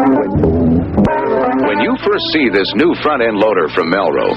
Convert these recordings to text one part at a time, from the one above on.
When you first see this new front-end loader from Melroe,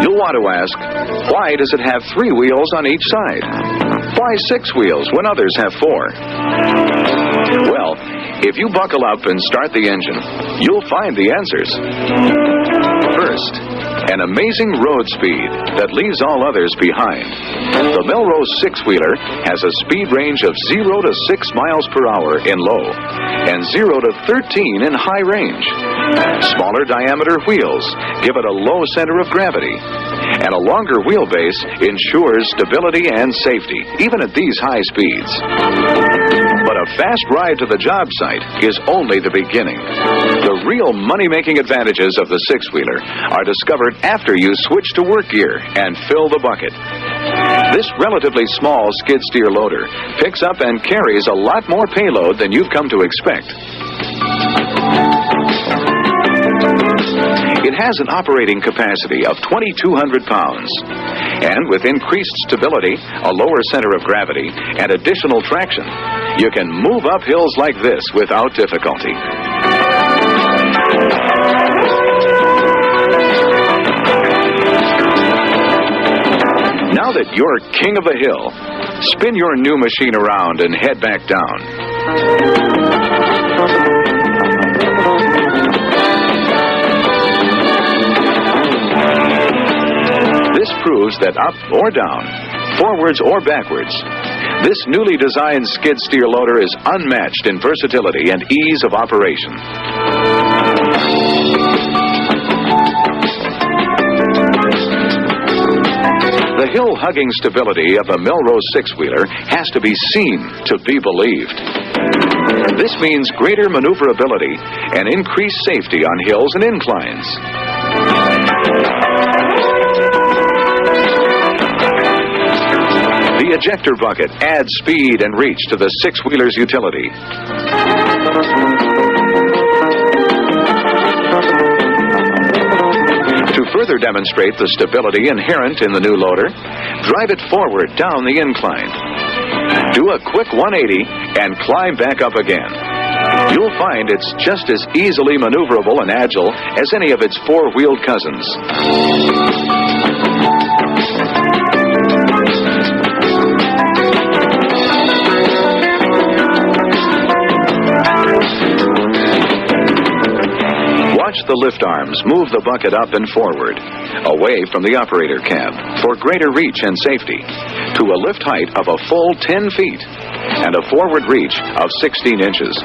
you'll want to ask, why does it have 3 wheels on each side? Why 6 wheels when others have 4? Well, if you buckle up and start the engine, you'll find the answers. First, an amazing road speed that leaves all others behind. The Melroe 6-wheeler has a speed range of 0 to 6 miles per hour in low and 0 to 13 in high range. Smaller diameter wheels give it a low center of gravity, and a longer wheelbase ensures stability and safety, even at these high speeds. But a fast ride to the job site is only the beginning. The real money-making advantages of the 6-wheeler are discovered after you switch to work gear and fill the bucket. This relatively small skid steer loader picks up and carries a lot more payload than you've come to expect. It has an operating capacity of 2,200 pounds. And with increased stability, a lower center of gravity, and additional traction, you can move up hills like this without difficulty. Now that you're king of the hill, spin your new machine around and head back down. This proves that up or down, forwards or backwards, this newly designed skid steer loader is unmatched in versatility and ease of operation. The hill-hugging stability of a Melroe 6-wheeler has to be seen to be believed. This means greater maneuverability and increased safety on hills and inclines. The ejector bucket adds speed and reach to the 6-wheeler's utility. To further demonstrate the stability inherent in the new loader, drive it forward down the incline. Do a quick 180 and climb back up again. You'll find it's just as easily maneuverable and agile as any of its 4-wheeled cousins. Watch the lift arms move the bucket up and forward, away from the operator cab, for greater reach and safety, to a lift height of a full 10 feet and a forward reach of 16 inches.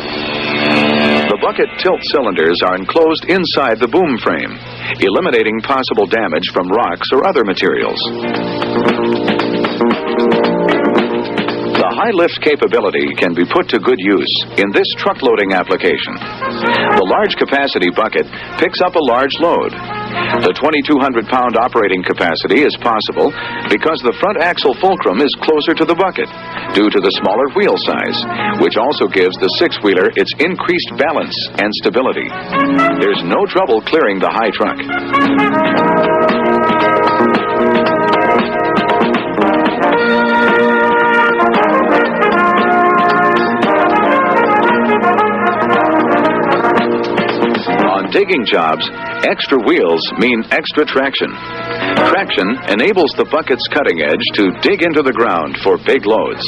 The bucket tilt cylinders are enclosed inside the boom frame, eliminating possible damage from rocks or other materials. The high lift capability can be put to good use in this truck loading application. The large capacity bucket picks up a large load. The 2,200-pound operating capacity is possible because the front axle fulcrum is closer to the bucket due to the smaller wheel size, which also gives the 6-wheeler its increased balance and stability. There's no trouble clearing the high truck. Digging jobs, extra wheels mean extra traction. Traction enables the bucket's cutting edge to dig into the ground for big loads.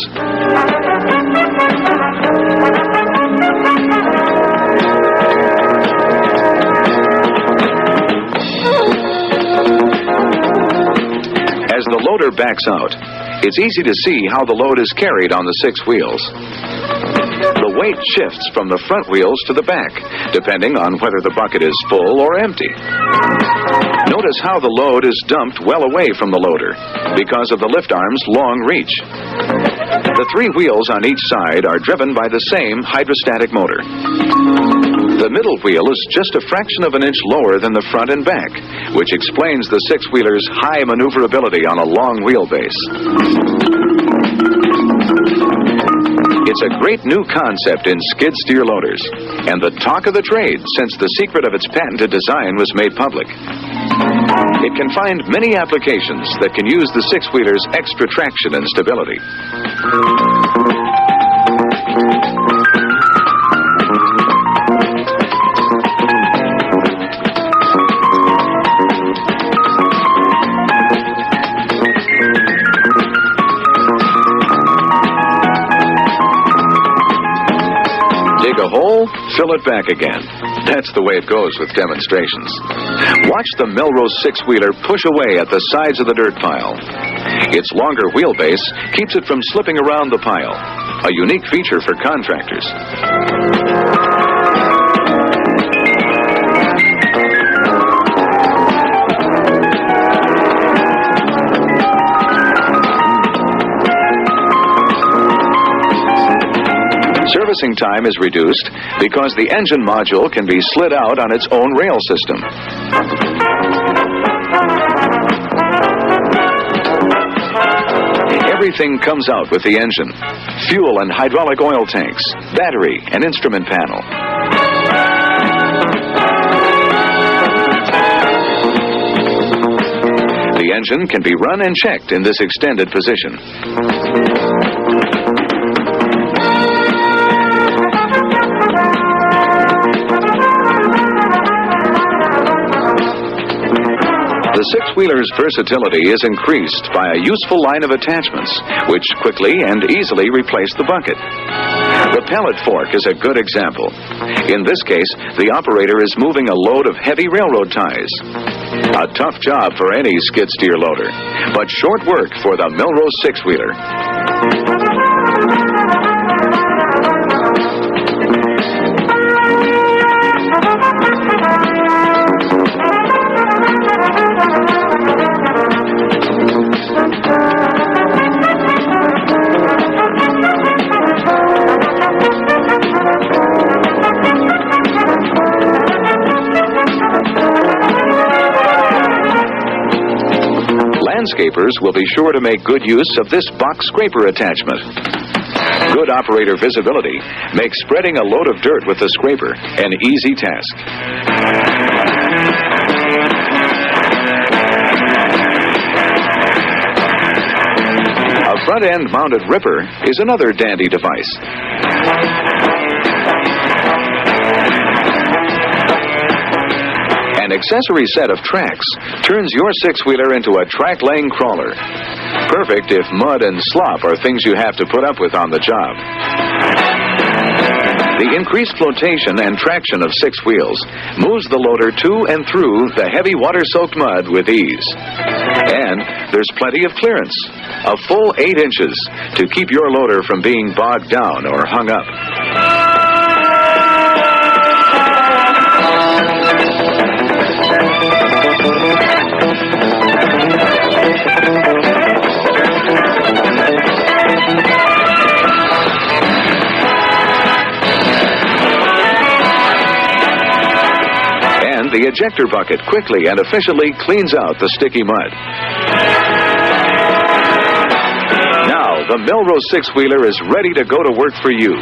As the loader backs out, it's easy to see how the load is carried on the 6 wheels. The weight shifts from the front wheels to the back, depending on whether the bucket is full or empty. Notice how the load is dumped well away from the loader because of the lift arm's long reach. The 3 wheels on each side are driven by the same hydrostatic motor. The middle wheel is just a fraction of an inch lower than the front and back, which explains the 6-wheeler's high maneuverability on a long wheelbase. It's a great new concept in skid steer loaders, and the talk of the trade since the secret of its patented design was made public. It can find many applications that can use the 6-wheeler's extra traction and stability. Dig a hole, fill it back again. That's the way it goes with demonstrations. Watch the Melroe six-wheeler push away at the sides of the dirt pile. Its longer wheelbase keeps it from slipping around the pile, a unique feature for contractors. Servicing time is reduced because the engine module can be slid out on its own rail system. Everything comes out with the engine: fuel and hydraulic oil tanks, battery, and instrument panel. The engine can be run and checked in this extended position. The six-wheeler's versatility is increased by a useful line of attachments, which quickly and easily replace the bucket. The pellet fork is a good example. In this case, the operator is moving a load of heavy railroad ties. A tough job for any skid-steer loader, but short work for the Melroe six-wheeler. Landscapers will be sure to make good use of this box scraper attachment. Good operator visibility makes spreading a load of dirt with the scraper an easy task. A front-end mounted ripper is another dandy device. An accessory set of tracks turns your six-wheeler into a track-laying crawler. Perfect if mud and slop are things you have to put up with on the job. The increased flotation and traction of six wheels moves the loader to and through the heavy water-soaked mud with ease. And there's plenty of clearance, a full 8 inches, to keep your loader from being bogged down or hung up. And the ejector bucket quickly and efficiently cleans out the sticky mud. Now, the Melroe six-wheeler is ready to go to work for you.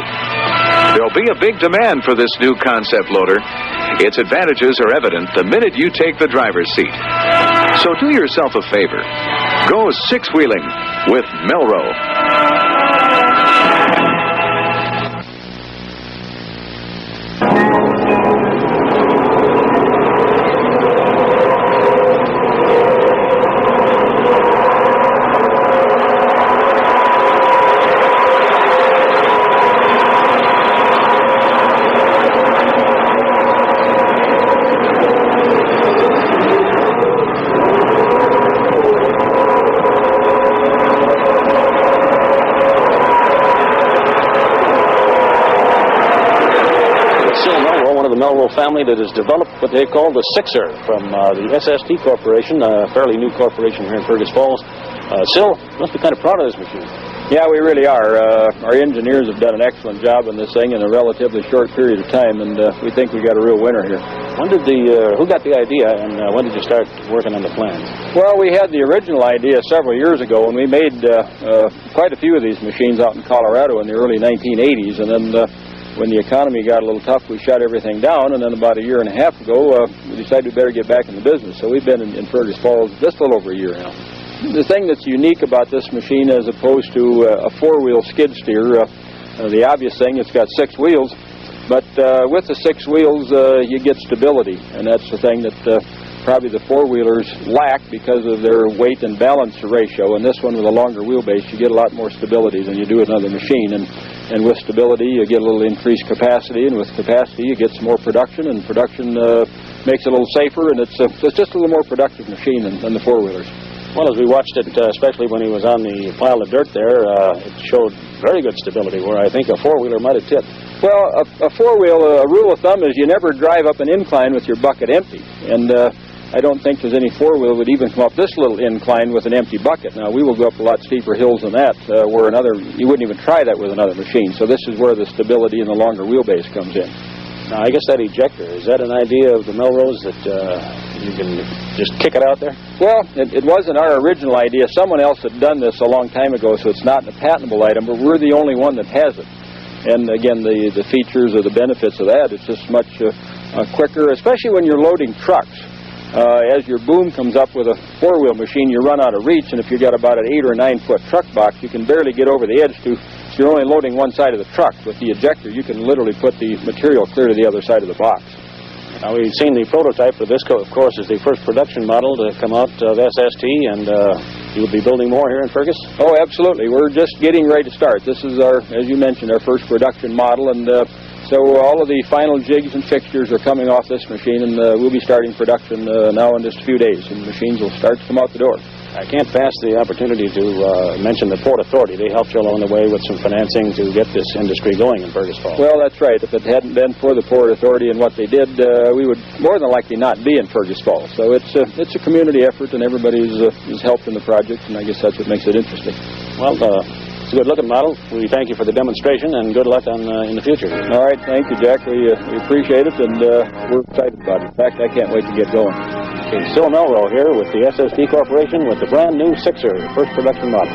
There'll be a big demand for this new concept loader. Its advantages are evident the minute you take the driver's seat. So do yourself a favor. Go six-wheeling with Melroe. Melroe family that has developed what they call the Sixer from the SST Corporation, a fairly new corporation here in Fergus Falls. Sil, must be kind of proud of this machine. Yeah, we really are. Our engineers have done an excellent job on this thing in a relatively short period of time, and we think we got a real winner here. When did who got the idea, and when did you start working on the plans? Well, we had the original idea several years ago, and we made quite a few of these machines out in Colorado in the early 1980s, and then when the economy got a little tough, we shut everything down, and then about a year and a half ago, we decided we better get back in the business. So we've been in Fergus Falls just a little over a year now. The thing that's unique about this machine as opposed to a four-wheel skid steer, the obvious thing, it's got 6 wheels, but with the 6 wheels, you get stability, and that's the thing that probably the four-wheelers lack because of their weight and balance ratio. And this one with a longer wheelbase, you get a lot more stability than you do with another machine. And And with stability, you get a little increased capacity, and with capacity, you get some more production, and production makes it a little safer, and it's just a little more productive machine than the four-wheelers. Well, as we watched it, especially when he was on the pile of dirt there, it showed very good stability, where I think a four-wheeler might have tipped. Well, a four-wheel, a rule of thumb is you never drive up an incline with your bucket empty, and I don't think there's any four-wheel would even come up this little incline with an empty bucket. Now, we will go up a lot steeper hills than that, where you wouldn't even try that with another machine. So this is where the stability and the longer wheelbase comes in. Now, I guess that ejector, is that an idea of the Melroe's that you can just kick it out there? Well, it wasn't our original idea. Someone else had done this a long time ago, so it's not a patentable item, but we're the only one that has it. And again, the features or the benefits of that, it's just much quicker, especially when you're loading trucks. As your boom comes up with a four-wheel machine, you run out of reach, and if you've got about an 8 or 9 foot truck box, you can barely get over the edge so you're only loading one side of the truck. With the ejector, you can literally put the material clear to the other side of the box. Now, we've seen the prototype for this, of course, is the first production model to come out of SST, and you will be building more here in Fergus? Oh, absolutely. We're just getting ready to start. This is as you mentioned, our first production model, and so all of the final jigs and fixtures are coming off this machine, and we'll be starting production now in just a few days, and the machines will start to come out the door. I can't pass the opportunity to mention the Port Authority. They helped you along the way with some financing to get this industry going in Fergus Falls. Well, that's right. If it hadn't been for the Port Authority and what they did, we would more than likely not be in Fergus Falls. So it's a community effort, and everybody is helped in the project, and I guess that's what makes it interesting. Well, it's a good-looking model. We thank you for the demonstration, and good luck in the future. All right, thank you, Jack. We appreciate it, and we're excited about it. In fact, I can't wait to get going. Okay, Sil Melroe here with the SST Corporation with the brand new 6er, first production model.